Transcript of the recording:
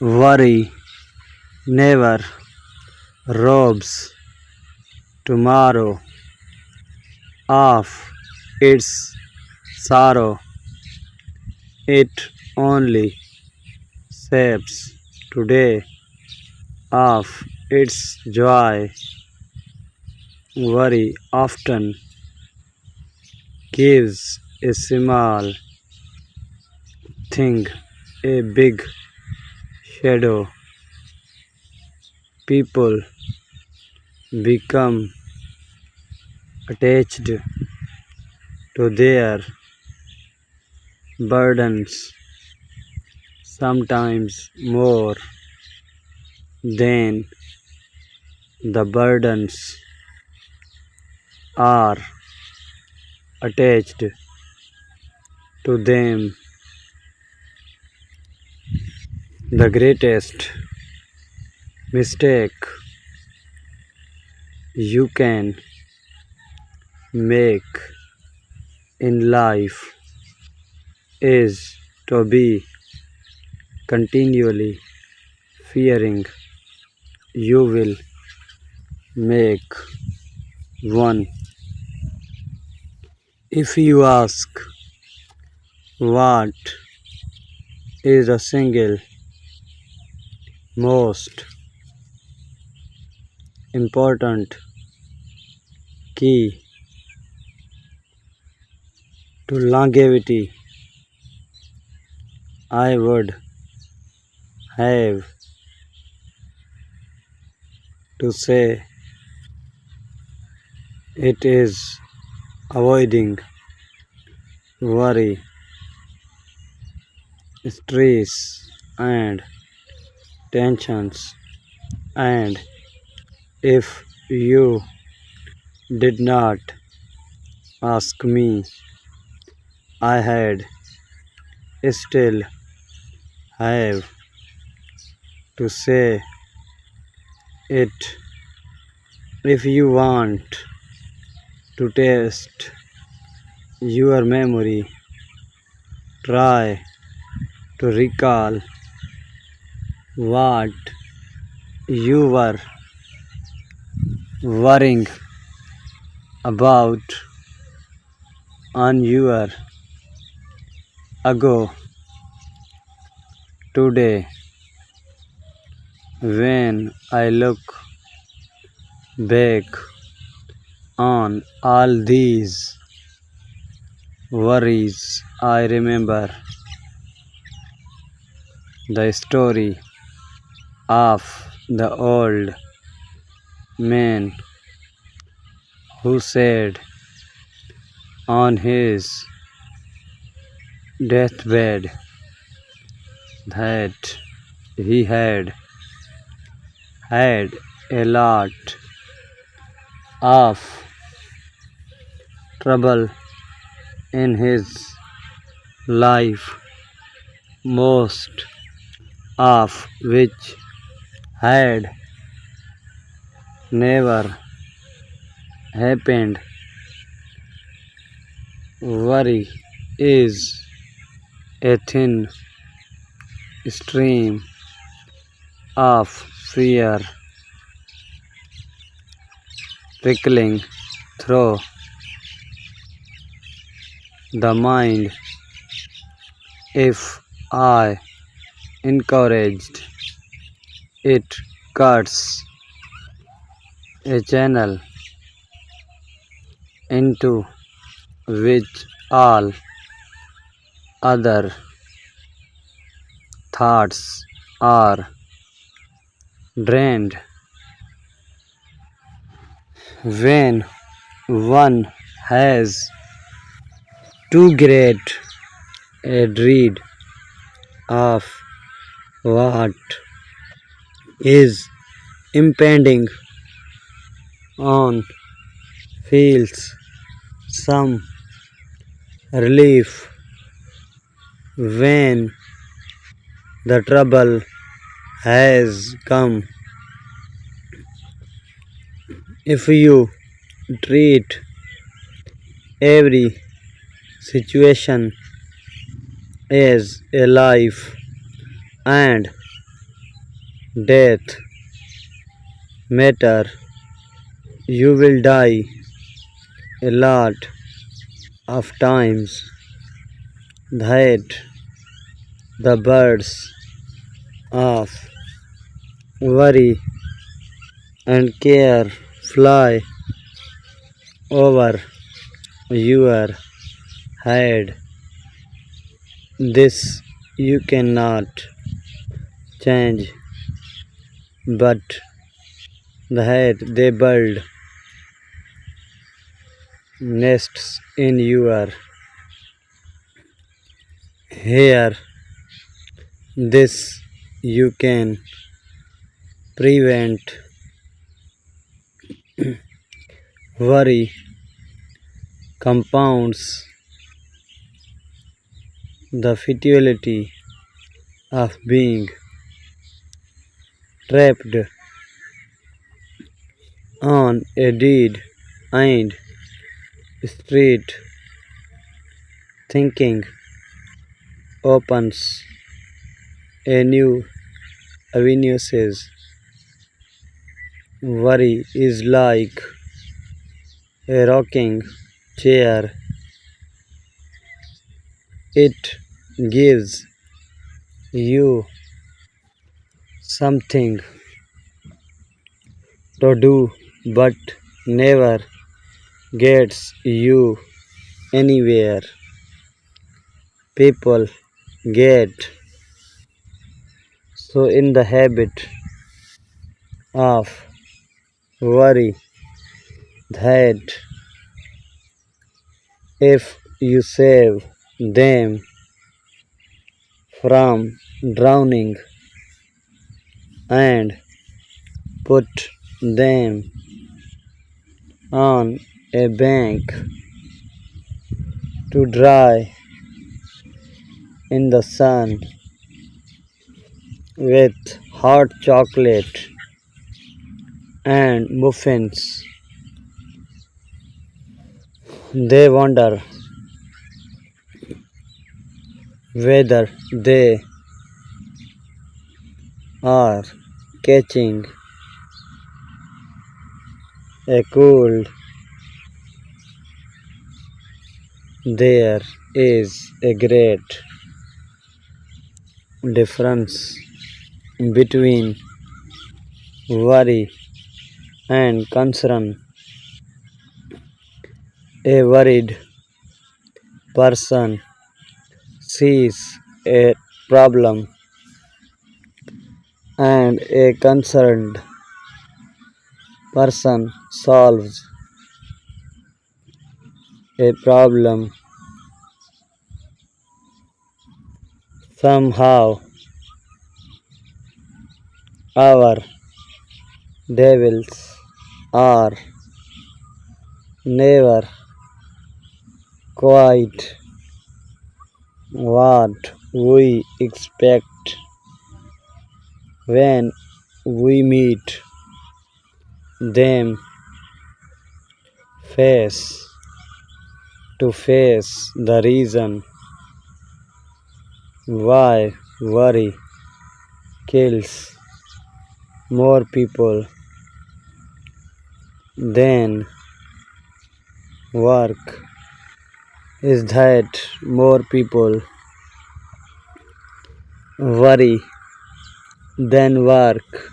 Worry never robs tomorrow of its sorrow. It only shapes today of its joy. Worry often gives a small thing a big shadow. People become attached to their burdens, sometimes more than the burdens are attached to them. The greatest mistake you can make in life is to be continually fearing you will make one. If you ask what is the single most important key to longevity, I would have to say it is avoiding worry, stress, and tensions. And if you did not ask me, I had still have to say it. If you want to test your memory, try to recall what you were worrying about on your ago today. When I look back on all these worries, I remember the story of the old man who said on his deathbed that he had had a lot of trouble in his life, most of which had never happened. Worry is a thin stream of fear trickling through the mind. If I encouraged it cuts a channel into which all other thoughts are drained. When one has too great a dread of what is impending on, feels some relief when the trouble has come. If you treat every situation as a life and death matter. You will die a lot of times that the birds of worry and care fly over your head. This you cannot change, but that they build nests in your hair. This you can prevent. Worry compounds the futility of being trapped on a dead end street. Thinking opens a new avenue. Says worry is like a rocking chair. It gives you something to do, but never gets you anywhere. People get so in the habit of worry that if you save them from drowning and put them on a bank to dry in the sun with hot chocolate and muffins, they wonder whether they are catching a cold. There is a great difference between worry and concern. A worried person sees a problem and a concerned person solves a problem. Somehow our devils are never quite what we expect when we meet them face to face. The reason why worry kills more people than work is that more people worry than work.